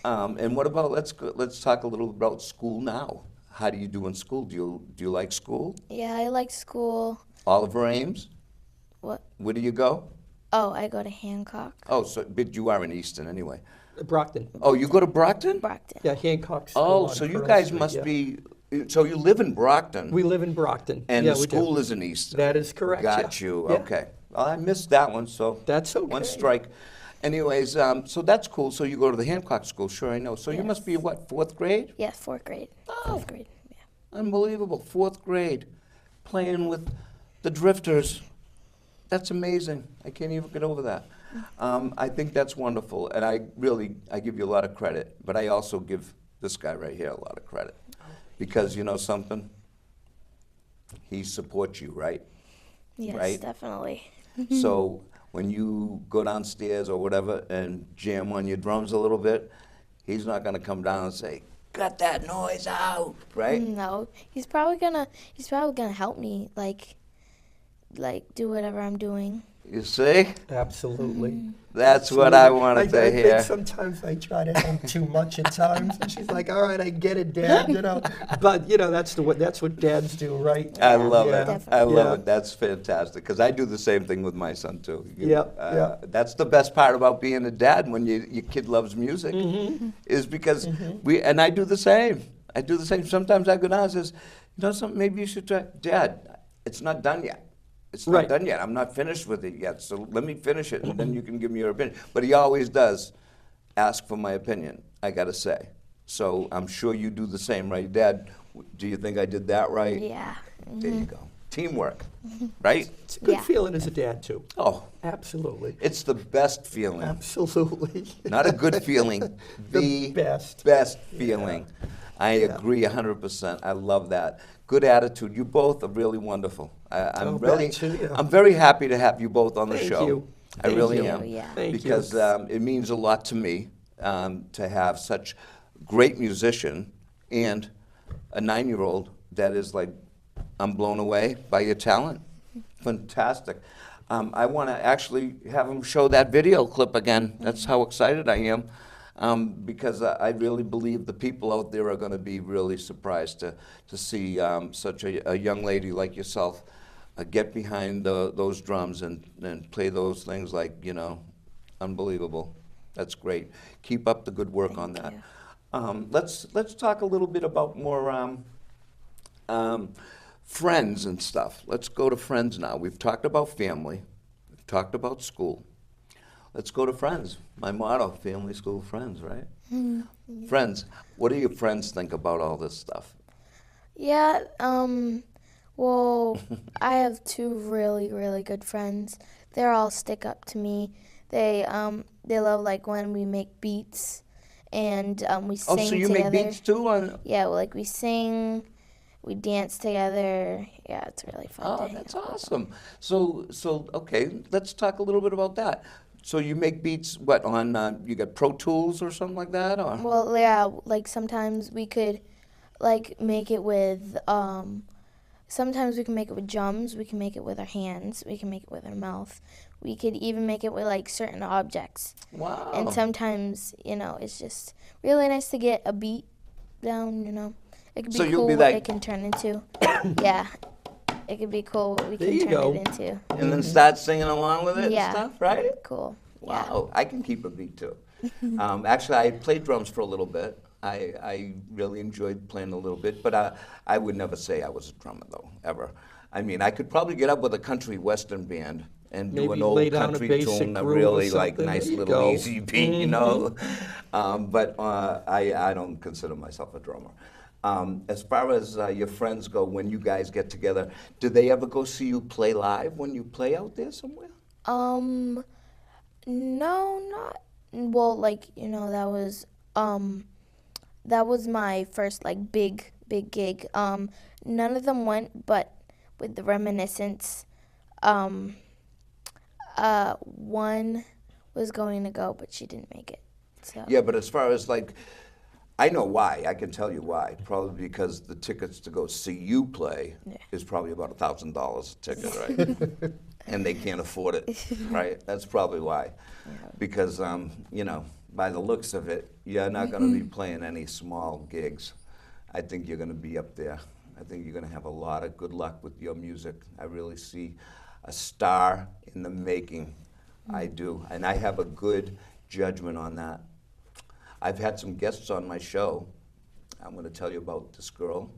And what about let's talk a little about school now. How do you do in school? Do you like school? Yeah, I like school. Oliver Ames? What? Where do you go? Oh, I go to Hancock. Oh, but you are in Easton anyway. Brockton. Oh, you go to Brockton? Brockton. Yeah, Hancock School. Oh, on so you Pearl guys Street, must yeah. be. So you live in Brockton. We live in Brockton. And yeah, the we do. school is in Easton. That is correct. Got yeah. you. Yeah. Okay. Well, I missed that one, so That's okay. one strike. Anyways, so that's cool. So you go to the Hancock School. Sure, I know. So you must be what, 4th grade? Yeah, 4th grade. Oh. 4th grade. Yeah. Unbelievable. 4th grade, playing with the Drifters. That's amazing. I can't even get over that. I think that's wonderful, and I give you a lot of credit, but I also give this guy right here a lot of credit, because you know something? He supports you, right? Yes, Right? definitely. So when you go downstairs or whatever and jam on your drums a little bit, he's not going to come down and say, "Cut that noise out," right? No, he's probably gonna help me like do whatever I'm doing. You see? Absolutely. That's what I wanted to I hear. think sometimes I try to help too much at times, and she's like, "All right, I get it, Dad," you know. But you know, that's what dads do, right? I love Yeah. it. Definitely. I love Yeah. it. That's fantastic. Because I do the same thing with my son too. Yeah. That's the best part about being a dad when your kid loves music, is because and I do the same. I do the same. Sometimes I go down and says, "You know something? Maybe you should try." "Dad, it's not done yet. It's not Right. done yet. I'm not finished with it yet. So let me finish it, and then you can give me your opinion." But he always does ask for my opinion, I got to say. So I'm sure you do the same, right? "Dad, do you think I did that right?" Yeah. There you go. Teamwork, right? It's a good Yeah. feeling as a dad too. Oh, Absolutely. it's the best feeling. Absolutely. Not a good feeling, The best. feeling. I agree 100%. I love that. Good attitude. You both are really wonderful. I'm very happy to have you both on the Thank show. you. I Thank really you. am. Yeah. Thank you. Because it means a lot to me to have such great musician and a 9-year-old that is like, I'm blown away by your talent. Fantastic. I want to actually have him show that video clip again. That's how excited I am. Because I really believe the people out there are going to be really surprised to see such a young lady like yourself get behind those drums and play those things like, you know, unbelievable. That's great. Keep up the good work on that. Let's talk a little bit about more friends and stuff. Let's go to friends now. We've talked about family. We've talked about school. Let's go to friends. My motto, family, school, friends, right? Friends. What do your friends think about all this stuff? Yeah, well, I have 2 really, really good friends. They're all stick up to me. They love like when we make beats and we sing Oh, so you together. make beats too? Yeah, well, like we sing, we dance together. Yeah, it's really fun. to Oh, hang that's out with awesome. So okay, let's talk a little bit about that. So you make beats, what, on, you got Pro Tools or something like that? Or? Well, yeah, like sometimes we could like make it with sometimes we can make it with drums, we can make it with our hands, we can make it with our mouth. We could even make it with like certain objects. Wow. And sometimes, you know, it's just really nice to get a beat down, you know. It could be So you'll cool be what like- it can turn into. Yeah. It could be cool what we There can you turn go. it into. And then start singing along with it Yeah. and stuff, right? Cool. Wow, I can keep a beat too. Actually, I played drums for a little bit. I really enjoyed playing a little bit, but I would never say I was a drummer, though, ever. I mean, I could probably get up with a country western band and do Maybe an old lay down a country basic tune, a groove or really like something. nice There you little go. easy beat, you know. But I don't consider myself a drummer. As far as your friends go, when you guys get together, do they ever go see you play live when you play out there somewhere? No, not well. Like that was my first like big gig. None of them went, but with the Reminiscence, one was going to go, but she didn't make it. So Yeah, but as far as like, I know why. I can tell you why. Probably because the tickets to go see you play is probably about $1,000 a ticket, right? And they can't afford it, right? That's probably why. Because, you know, by the looks of it, you're not going to be playing any small gigs. I think you're going to be up there. I think you're going to have a lot of good luck with your music. I really see a star in the making. I do. And I have a good judgment on that. I've had some guests on my show. I'm going to tell you about this girl.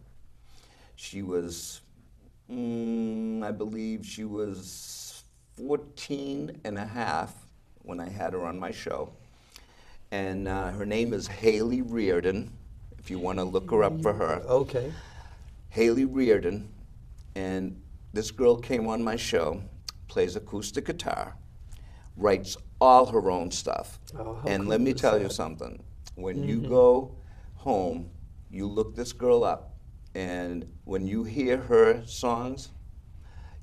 She was, I believe she was 14 and a half when I had her on my show. And her name is Haley Reardon, if you want to look her up for her. Okay. Haley Reardon. And this girl came on my show, plays acoustic guitar, writes all her own stuff. Oh, how And cool let me is tell you that? something. When you go home, you look this girl up, and when you hear her songs,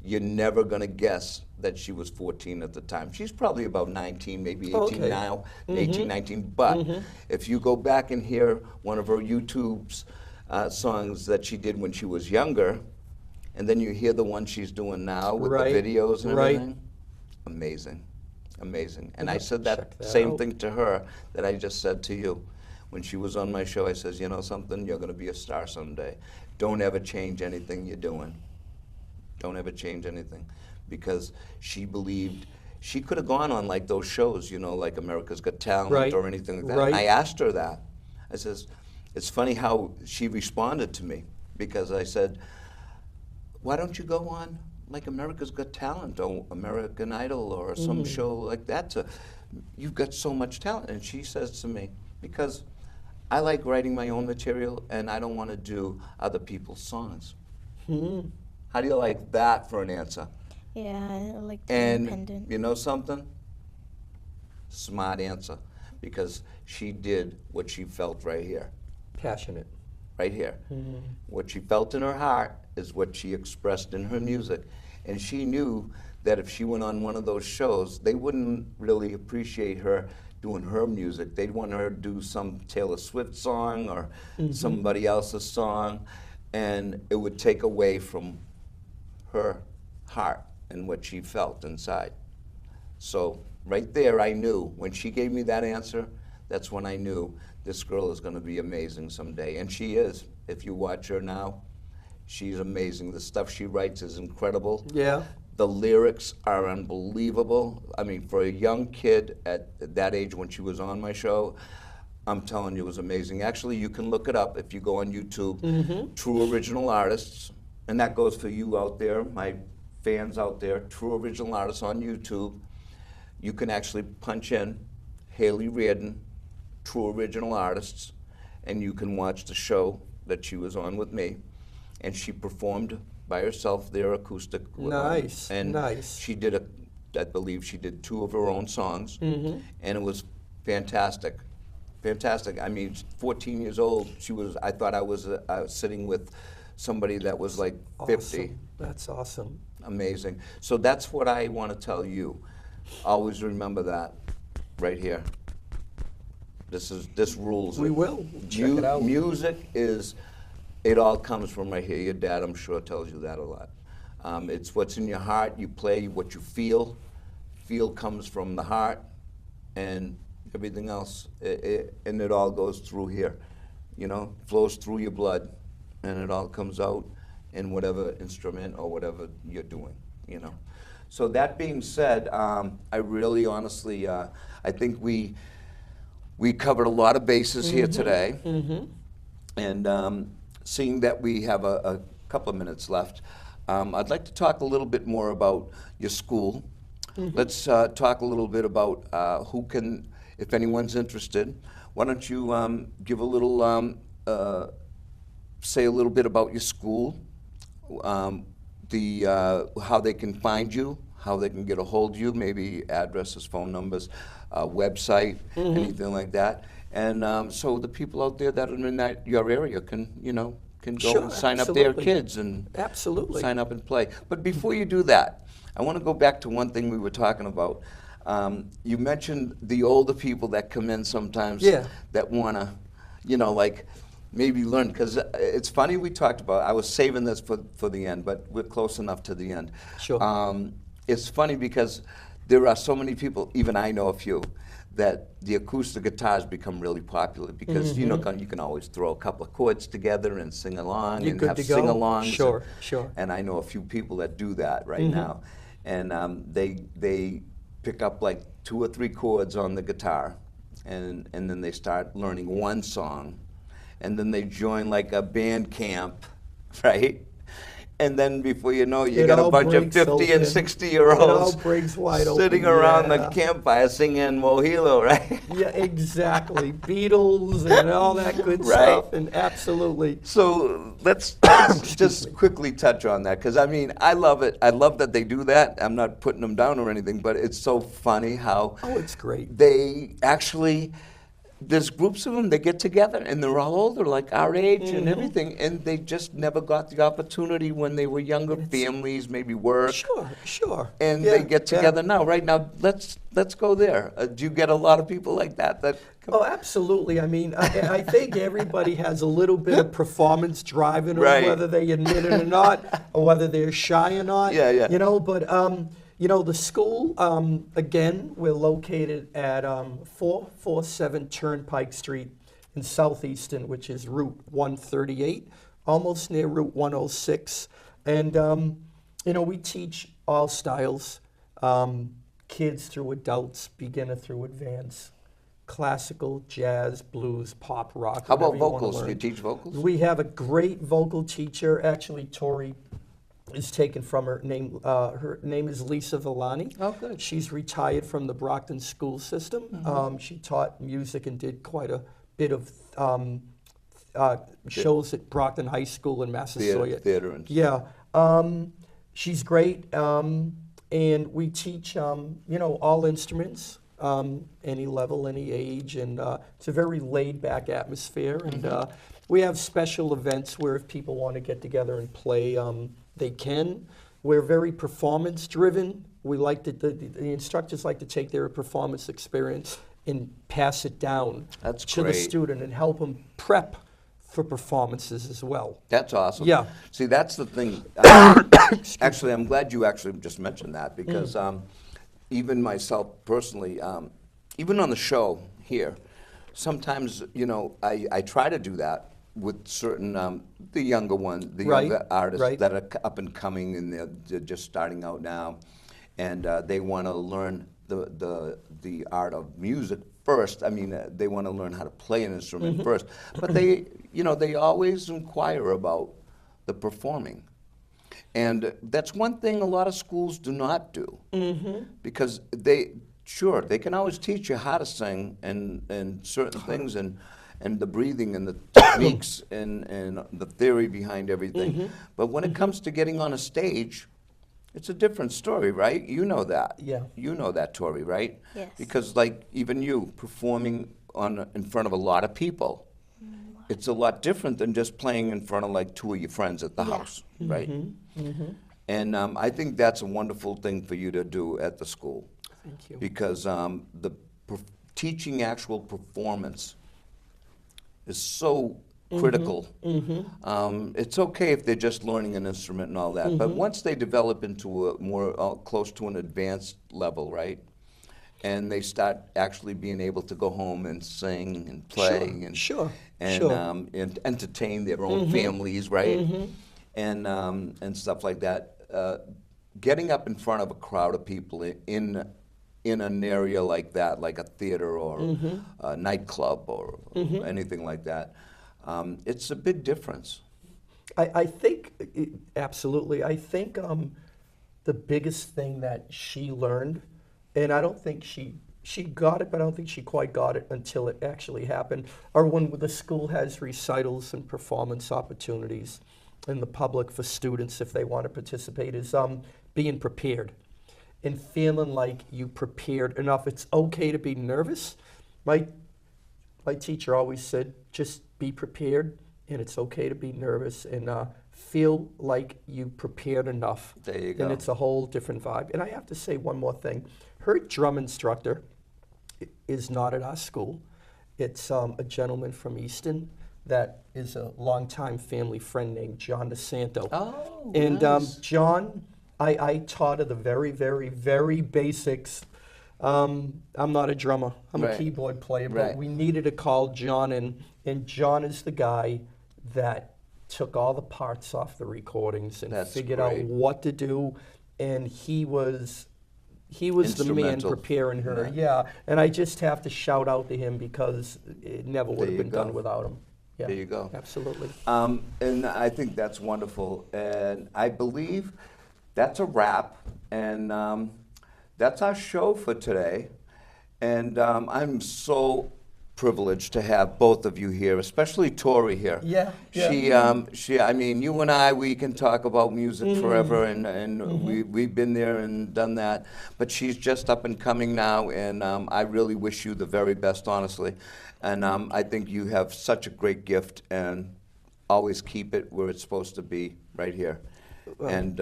you're never going to guess that she was 14 at the time. She's probably about 19, maybe 18 Okay. now, 18, 19. But if you go back and hear one of her YouTube's songs that she did when she was younger, and then you hear the one she's doing now with Right, the videos and right. everything, amazing. Amazing. And I Yep, said check that that same out. thing to her that I just said to you. When she was on my show, I says, you know something, you're going to be a star someday. Don't ever change anything you're doing. Don't ever change anything. Because she believed, she could have gone on like those shows, you know, like America's Got Talent Right, or anything like that. right. And I asked her that. I says, it's funny how she responded to me. Because I said, why don't you go on like America's Got Talent or American Idol or some show like that? You've got so much talent. And she says to me, because I like writing my own material and I don't want to do other people's songs. How do you like that for an answer? yeah, I like to be And independent. you know something? Smart answer. Because she did what she felt right here. Passionate. Right here. What she felt in her heart is what she expressed in her music. And she knew that if she went on one of those shows, they wouldn't really appreciate her doing her music. They'd want her to do some Taylor Swift song or somebody else's song, and it would take away from her heart and what she felt inside. So right there, I knew. When she gave me that answer, that's when I knew this girl is going to be amazing someday. And she is. If you watch her now, she's amazing. The stuff she writes is incredible. Yeah. The lyrics are unbelievable. I mean, for a young kid at that age when she was on my show, I'm telling you, it was amazing. Actually, you can look it up if you go on YouTube, True Original Artists. And that goes for you out there, my fans out there, True Original Artists on YouTube. You can actually punch in Haley Reardon, True Original Artists, and you can watch the show that she was on with me. And she performed by herself there acoustic. Nice, And nice. she did, I believe she did 2 of her own songs. And it was fantastic. Fantastic. I mean, 14 years old, I thought I was sitting with somebody that was like 50. Awesome. That's awesome. Amazing. So that's what I want to tell you. Always remember that right here. This rules it. We will. Check it out. Music is, it all comes from right here. Your dad, I'm sure, tells you that a lot. It's what's in your heart. You play what you feel. Feel comes from the heart, and everything else, and it all goes through here. You know, flows through your blood, and it all comes out in whatever instrument or whatever you're doing. You know. So that being said, I really honestly, I think we we covered a lot of bases here today. And seeing that we have a couple of minutes left, I'd like to talk a little bit more about your school. Let's talk a little bit about who can, if anyone's interested. Why don't you give a little, say a little bit about your school, how they can find you, how they can get a hold of you, maybe addresses, phone numbers, website, anything like that. And so the people out there that are in your area can, can go Sure, and sign up their absolutely. kids and Absolutely. sign up and play. But before you do that, I want to go back to one thing we were talking about. You mentioned the older people that come in sometimes that want to, like maybe learn. Because it's funny, we talked about, I was saving this for the end, but we're close enough to the end. Sure. It's funny because there are so many people, even I know a few, that the acoustic guitars become really popular because you can always throw a couple of chords together and sing along You're and good have to go. sing-alongs. Sure, sure. And I know a few people that do that right now, and they pick up like 2 or 3 chords on the guitar, and then they start learning one song, and then they join like a band camp, right? And then before you know, you got a bunch of 50 and 60-year-olds It all breaks wide sitting open, around the yeah. campfire singing Mohilo, right? Yeah, exactly. Beatles and all that good Right. stuff, and absolutely. So let's just quickly touch on that, because I mean, I love it. I love that they do that. I'm not putting them down or anything, but it's so funny how Oh, it's great. they actually, there's groups of them that get together and they're all older, like our age and everything, and they just never got the opportunity when they were younger, families, maybe work. Sure, sure. And Yeah, they get yeah. together now. Right now, let's go there. Do you get a lot of people like that? Oh, absolutely. I mean, I think everybody has a little bit of performance drive in them, Right. whether they admit it or not, or whether they're shy or not. Yeah, yeah. But the school, again, we're located at 447 Turnpike Street in Southeastern, which is Route 138, almost near Route 106. And, we teach all styles, kids through adults, beginner through advanced, classical, jazz, blues, pop, rock. How about whatever you wanna vocals? Do learn. you teach vocals? We have a great vocal teacher. Actually, Tori is taken from her name. Her name is Lisa Villani. Oh, good. She's retired from the Brockton school system. She taught music and did quite a bit of shows at Brockton High School in Massasoit. Theater and Yeah. She's great. And we teach, all instruments, any level, any age. And it's a very laid-back atmosphere. And we have special events where if people want to get together and play, they can. We're very performance-driven. We like the instructors like to take their performance experience and pass it down That's to the great. student and help them prep for performances as well. That's awesome. Yeah. See, that's the thing. Actually, I'm glad you actually just mentioned that, because even myself personally, even on the show here, sometimes, I try to do that with certain, the younger ones, the Right, younger artists right. that are up and coming and they're just starting out now, and they want to learn the art of music first. I mean, they want to learn how to play an instrument first, but they always inquire about the performing. And that's one thing a lot of schools do not do, because they can always teach you how to sing and certain things and the breathing and the techniques and the theory behind everything. But when it comes to getting on a stage, it's a different story, right? You know that. Yeah. You know that, Tori, right? Yes. Because like even you performing in front of a lot of people, it's a lot different than just playing in front of like 2 of your friends at the Yeah. house, right? And I think that's a wonderful thing for you to do at the school. Thank you. Because teaching actual performance is so critical. It's okay if they're just learning an instrument and all that, but once they develop into a more close to an advanced level, right? And they start actually being able to go home and sing and play and entertain their own families, right? And stuff like that. Getting up in front of a crowd of people in in an area like that, like a theater or a nightclub or anything like that. It's a big difference. I think, absolutely. I think the biggest thing that she learned, and I don't think she got it, but I don't think she quite got it until it actually happened, or when the school has recitals and performance opportunities in the public for students if they want to participate, is being prepared and feeling like you prepared enough. It's okay to be nervous. My teacher always said, just be prepared, and it's okay to be nervous, and feel like you prepared enough. There you go. And it's a whole different vibe. And I have to say one more thing. Her drum instructor is not at our school. It's a gentleman from Easton that is a longtime family friend named John DeSanto. Oh, and nice. John, I taught her the very, very, very basics. I'm not a drummer. I'm a keyboard player, but we needed to call John in, and John is the guy that took all the parts off the recordings and figured out what to do, and he was the man preparing her. Yeah, and I just have to shout out to him because it never would have been done without him. Yeah, there you go. Absolutely. And I think that's wonderful. And I believe that's a wrap. And that's our show for today. And I'm so privileged to have both of you here, especially Tori here. Yeah. She. I mean, you and I, we can talk about music forever, and we've been there and done that. But she's just up and coming now, and I really wish you the very best, honestly. And I think you have such a great gift, and always keep it where it's supposed to be, right here. And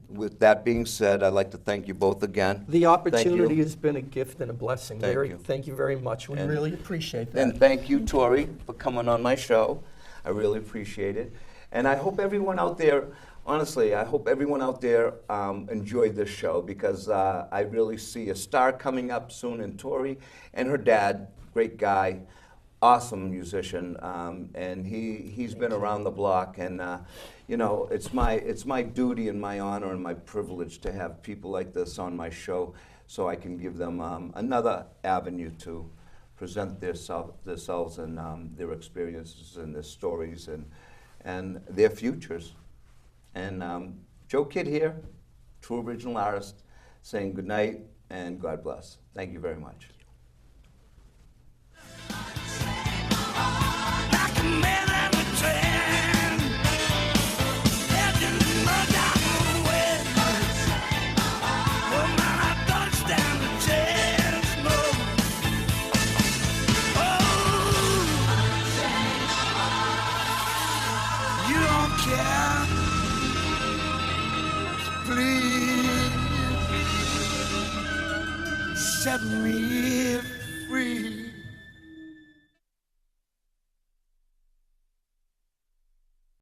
with that being said, I'd like to thank you both again. The opportunity has been a gift and a blessing. Thank you very much. We really appreciate that. And thank you, Tori, for coming on my show. I really appreciate it. And I hope everyone out there, honestly, I hope everyone out there enjoyed this show, because I really see a star coming up soon in Tori and her dad, great guy, awesome musician, and he's been around the block, and you know, it's my duty and my honor and my privilege to have people like this on my show, so I can give them another avenue to present themselves and their experiences and their stories and their futures. And Joe Kidd here, true original artist, saying good night and God bless. Thank you very much. Set me free.